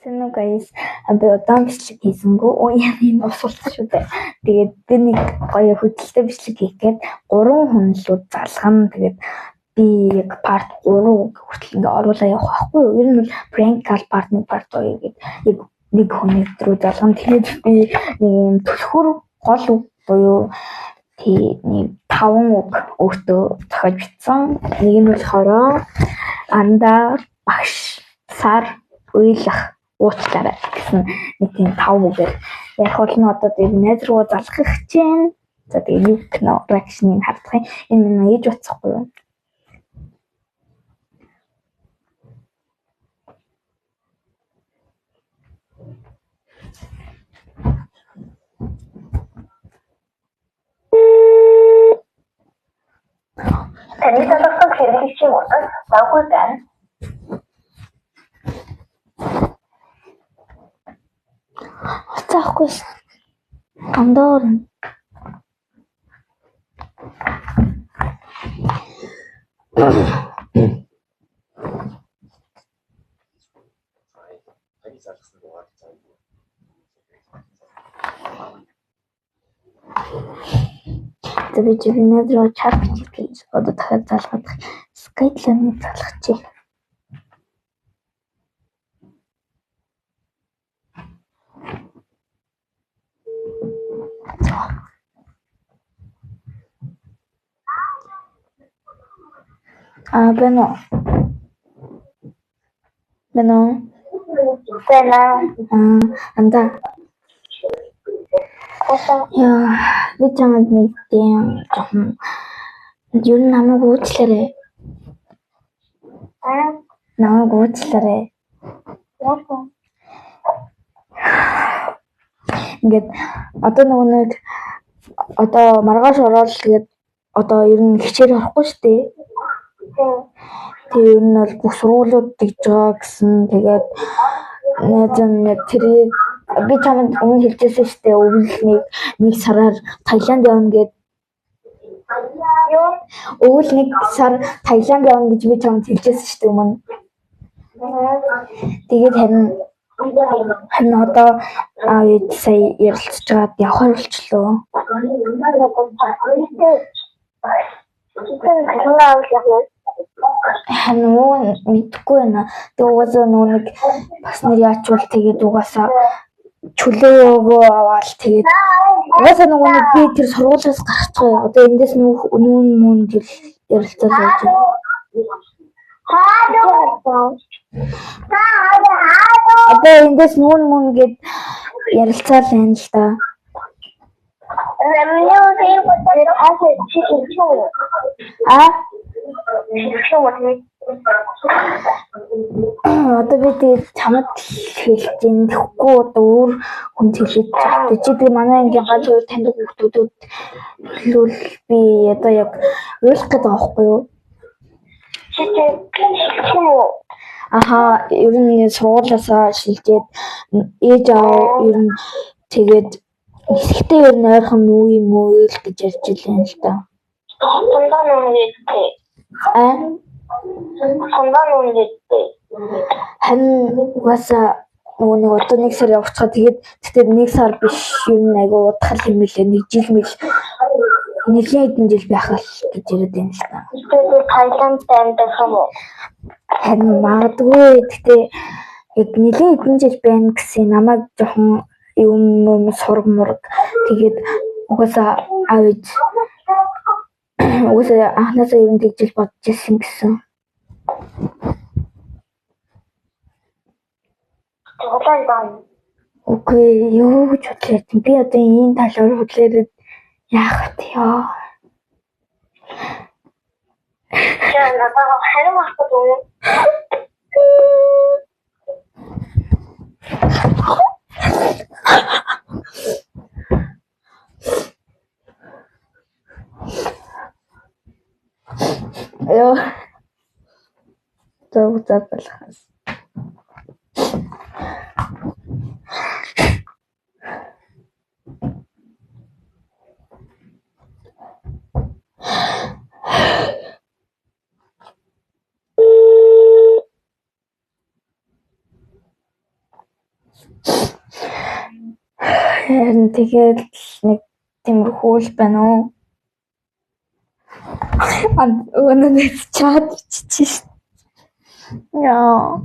Сайн уу guys? Би удаан бичлэг хийсэнгүү энэ усуулсан шүү дээ. Тэгээд би нэг гоё хөдөлтэй бичлэг хийх гээд 3 хүнлүүд залгана. Тэгээд би яг part 3 хүртэл ингээ оруулаа явах байхгүй юу? Ер нь бол prank part 1 part 2 гэдэг яг нэг хүн рүү залгана. Тэгээд би ийм түлхүүр гол үг буюу нэг 5 үг өөртөө зохиож бичсэн. Нэг нь бол хороо, андаа, багш, сар, уйлах, уучлаарай гэсэн нэг тийм 5 үгээр яг бол нь одоо тийм найз руу залгах гэж байна. За тэгээ юу кино реакшнийг хардах юм. Энэ минь ээж утсахгүй юу? Таны талаас хэрэглэгч юм уу? Баггүй байна. Цаахгүй андаар би жинэдроо чат бичиж одоо дахиад залгах скайтлын залгачих. Бено. Анда. Яа, би чамд нэг тийм жоохон юу намайг уучлаарай. Намайг уучлаарай. Ингээд одоо нэг одоо маргааш ороод тэгээд одоо ер нь хичээл орохгүй шүү дээ. Тэгээ ер нь бол бүх сургуулиуд тэгж байгаа гэсэн. Тэгээд найз нь яг тэрийг би чамд өмнө хэлжсэн шүү дээ. Өвөл нэг сараар Таиланд явна гэд. Өвөл нэг сар Таиланд явна гэж би чамд хэлжсэн шүү дээ өмнө. Тэгээд харин одоо сая ярилцж байгаад явахаар болчихлоо. Хануу мэдгүй байна. Тэг угаасаа нэг бас нэр яачвал тэгээд угаасаа чөлөөгөө аваад тэгээд угаасаа нэг би тэр сургуулиас гарчихсан. Одоо эндээс нүүн мөн гэл ярилцаад байж байна. Одоо эндээс нүүн мөн гэд ярилцаад байна л да. Одоо би тэгээд чамд хэлж дээ. Тэгэхгүй одоо өөр хүнд хэлээд байгаа. Чи би манай ангийн ганц хоёр таньдаг хүмүүсүүд хэлвэл би одоо яг ойлгох гэдэг байхгүй юу? Ер нь сургуулиасаа шилжээд ээж аав ер нь тэгээд хэсэгтээ ер нь ойрхон нүү юм уу л гэж ярьж илэн л да. Харин угаасаа нэг одоо нэг сар явчихаа тэгээд тэгтээ нэг сар биш юм айгу удахал юм лээ. Нэг жил мэл нэлийн хэдэн жил байх гэж яриад байна л да. Тэгээд Таиланд байх юм уу? Харин магадгүй тэгтээ яг нэлийн хэдэн жил байна гэсэн намайг жоохон юм сургамург тэгээд угаасаа авиж угаасаа анхнаасаа ер нь тэгж бодож ирсэн гэсэн. Окей, юу гэж бодлоо. Би одоо энэ талаар бодлоо яах вэ яа? Яа, надад харин махгүй. Яа. Зав болохоос. Харин тэгээд нэг тиймэрхүү л байна уу? Өнөөдөр чат бичиж. Яа.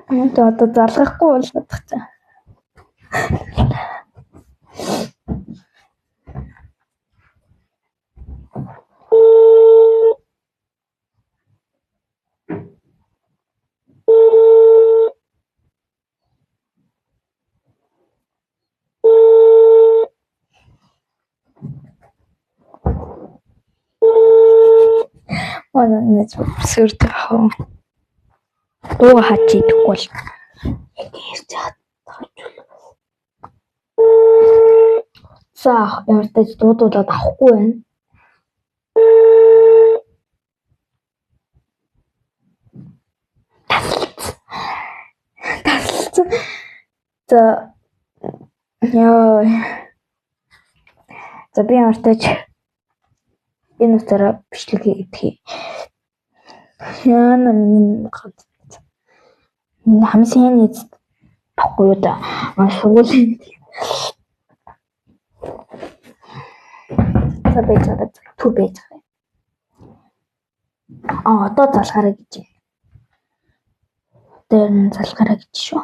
Одоо залгахгүй болоод тахтай. Нэг сүрдэг хаа. Дуу хаач идэхгүй бол. Яг ярьж За ямар ч дуудуулаад авахгүй байна. Тасалсан. За би ямар ч энэ утгаараа бичлэг хийх. Яна миний хамсын нийт баггүй юу да. Сургуулийн За байж байгаа төв байж байгаа. Одоо залгаараа гэж. Тэр нь залгаараа гэж шүү.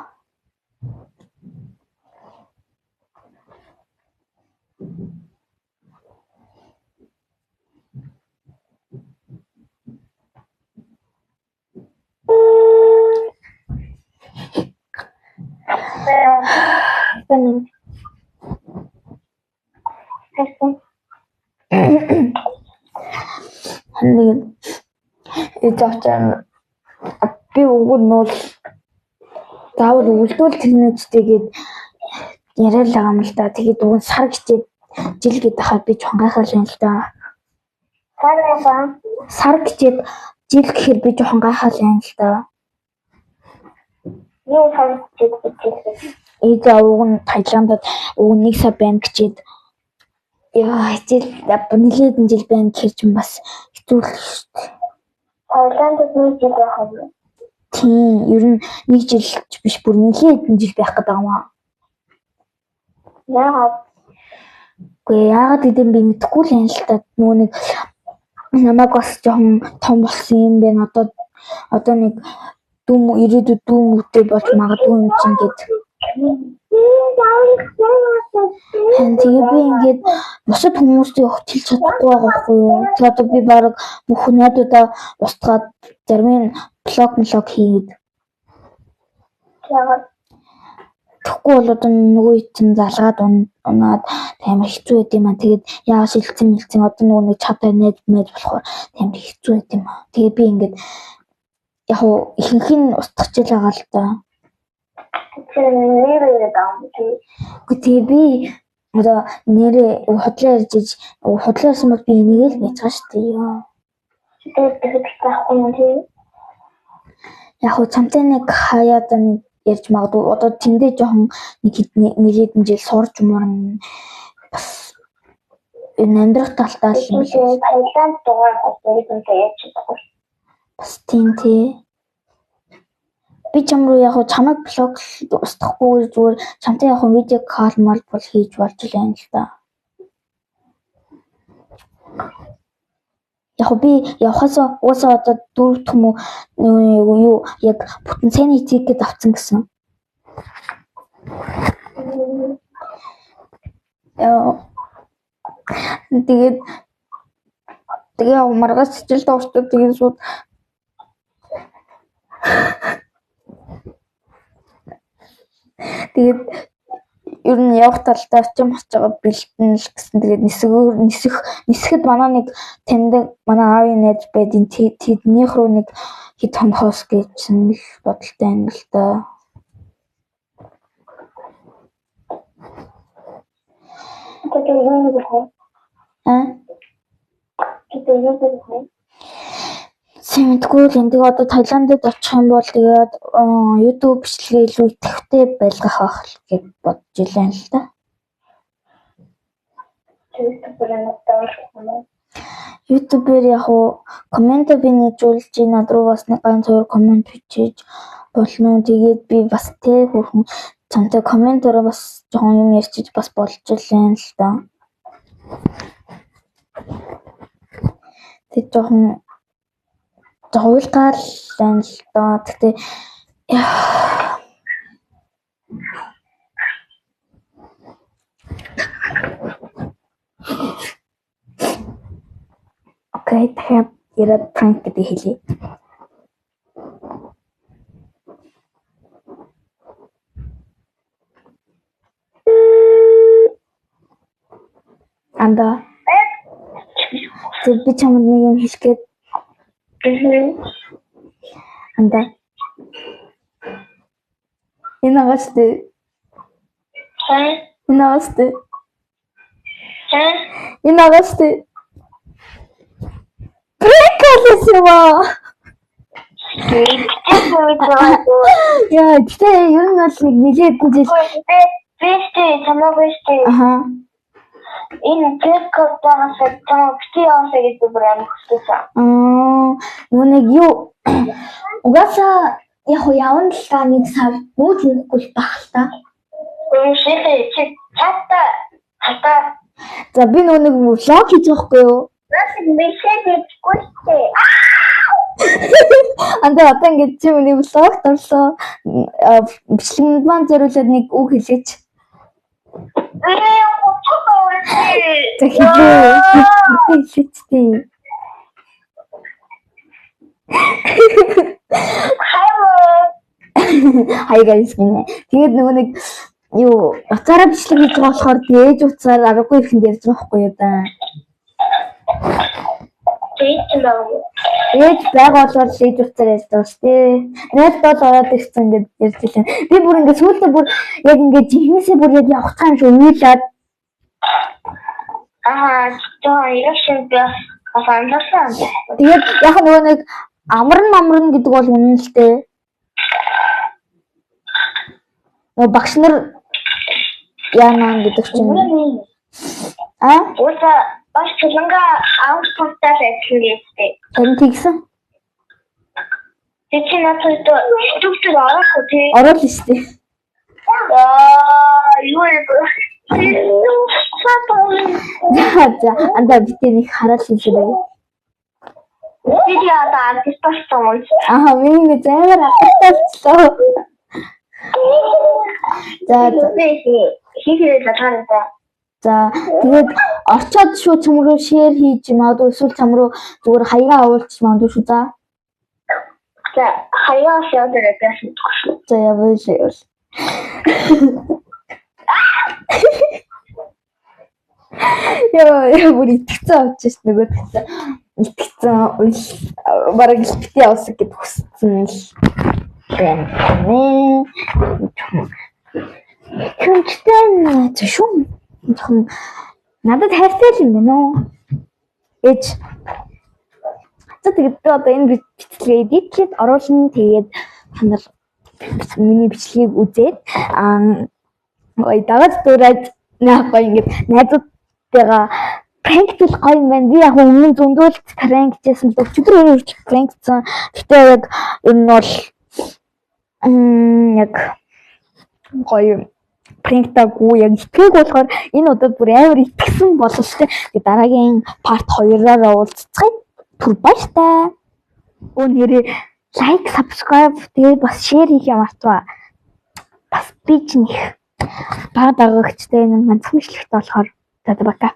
Би өгөр нь бол заавал өвлдүүл тэрнээжтэйгээд яриад л байгаа юм л да. Тэгээд өгөн сар гिचээд жил гээд хахад би жоонгайхал юм л да. Сар гिचээд жил гэхээр би жоонгайхал юм л да. Юу сар гिचээд за өгөн Таиландд өгөн 1 сар байна гिचээд жил нэлээдэн жил байна гэхэр чинь бас хэцүү л шүү дээ. Таиландд 1 жил байх юм. Тийм, ер нь 1 жил биш бүр нэлээдэн жил байх гэдэг юм аа. Яагаад гэдэг би мэдэхгүй л юм л та. Нөгөө нэг намайг бас жоохон том болсон юм байна. Одоо нэг дүүм ирээдүйд дүүм үтэй болж магадгүй юм чинь гээд. Тэгээ би ингээд бусад хүмүүстэй хэлж чадахгүй байгаа байхгүй юу? Тэгээд би баг бүх найдуудаа устгаад зарим нь блог хийгээд. Тэгэхгүй бол одоо нөгөө чинь залгаад унаад амар хэцүү байд юм аа. Тэгээд яа шилжсэн одоо нөгөө нэг чадтай найз болохоор амар хэцүү байд юм аа. Тэгээ би ингээд яг ихэнх нь устгаж л байгаа л да. Тэгээ би одоо нэрээ худлаа ярьсан бол би энийг л байж байгаа шүү дээ. Яг чамтай нэг хаяад нэг ярьж магадгүй одоо тэндээ жоохон нэг нэлээдэн жил сурж муурна бас энэ амьдрах талтаа л юм л. Таиланд дугаар хэлбэртэй яаж чадахгүй. Бас тийм тий. Би чам руу яг чамайг блог устгахгүй зүгээр чамтай яг видео кол мал бол хийж болж байна л да. Яг би явхасаа уусаа одоо 4 дэх юм уу юу яг бүтэн цайны тикет авсан гэсэн. Тэгээ маргаас хичээлд орчод тэгээд шууд тэгээд ер нь явах талдаа очим харж байгаа бэлтэн л гэсэн. Тэгээд нисэхэд манай нэг таньдаг манай аавын найз байдیں۔ Тэднийх рүү нэг хэд хонхоос гэжсэн л бодолтой юм л да. Сэмтгүүл энэ одоо Таиландд очих юм бол тэгээд YouTube бичлэгээ илүү идэвхтэй байлгах ах гэж бодож илэн л да. YouTube-ээр яг комент би нийлжүүлж над руу бас нэг ганц хоёр комент бичиж болно. Тэгээд би бас тэ хүүхэн чамтай комментээр бас жоохон юм ярьчих бас болж байна л да. Тэг жоохон уйлгаар байна л да. Тэгтээ окей, дахиад ирээд prank гэдэг хэлье. Анда. Тэг би чамд нэг юм хэлгээд. Анда. Энэ агастай. Энэ агастай. Энэ агастай. Приколисимо. Яа, тэгтээ ер нь бол нэг нэлээдэн жил. Бэстэй, тамаа бэстэй. Аха. Энэ тэккотоос тамаа гэдэг брэнд хөссөн. Нэг юу угаасаа яг явна л та нэг сар муу зүггүй байх л та. Чи хата. За би нэг влог хийж байгаа хгүй юу? Нас мишээд гүйтэй. Андаа одоо ингэж чи миний влогт орсон бичлэгнүүд маань зориулаад нэг үг хэлээч. За хэлээчтэй. Hi guys гинэ. Тэгээд нөгөө нэг юу уцаараа бичлэг хийж байгаа болохоор дээж уцаар аргагүй ихэнд ярьж байгаа хгүй юу да. Ээж байгаа болохоор дээж уцаар ярьж байгаа шүү дээ. Найд бол ороод ирсэн ингэж ярьж илээ. Би бүр ингэ сүүлдээ бүр яг ингэ жихнээсээ бүр яг явах цаан шүү уйлаад. Яшин би асаанласан. Тэгээд яг нөгөө нэг амарн гэдэг бол үнэн л дээ. Багш нар яанаа гэдэг чинь Уса бас чөлөнга аутпостаар ажилласан. тань тэгсэн. Тэч надад структур орох үү? Орол шүү дээ. Юу яг За анда битээ нэг хараад хэлээ. видео даа диспостон. Миний зэмэр апарталчлаа. За хийхээ затаараа. за тэгээд орчоод шүү чам руу шеэр хийж магадгүй эсвэл чам руу зүгээр хаягаа авуулчих магадгүй шүү за. За хаяа шоудэр гэсэн. За яваа. Яа бүр итгэцэн авчихсан нөгөө тэгсэн. Итгэцэн бараг илтгэж явсан гэд хүссэн л. Күнчтэн зөвшөө. Надад хайртай л юм байна уу? Ээж. За тэгээд би одоо энэ бичлэгээ эдитлээд оруулна. Тэгээд та нар миний бичлэгийг үзээд дагаад дураад наахгүй ингэж найзуудтайгаа пранктл гоё юм байна. Би яг өмнө зөндөл пранкчсэн л өчигдөр өөрөө пранкцсан. Гэтэ яг энэ бол яг гоё пранктаагүй яг итгээг болохоор энэ удаад бүр амар итгэсэн болов шүү дээ. Тэгээд дараагийн part 2-аар уулзцгаая. Түр баяртай. Өнөөдөр лайк, subscribe тэгээд бас share хийх юм артваа. Бас би ч нэг баг дагагчтай энэ ганцхан бичлэгтэй болохоор за бака.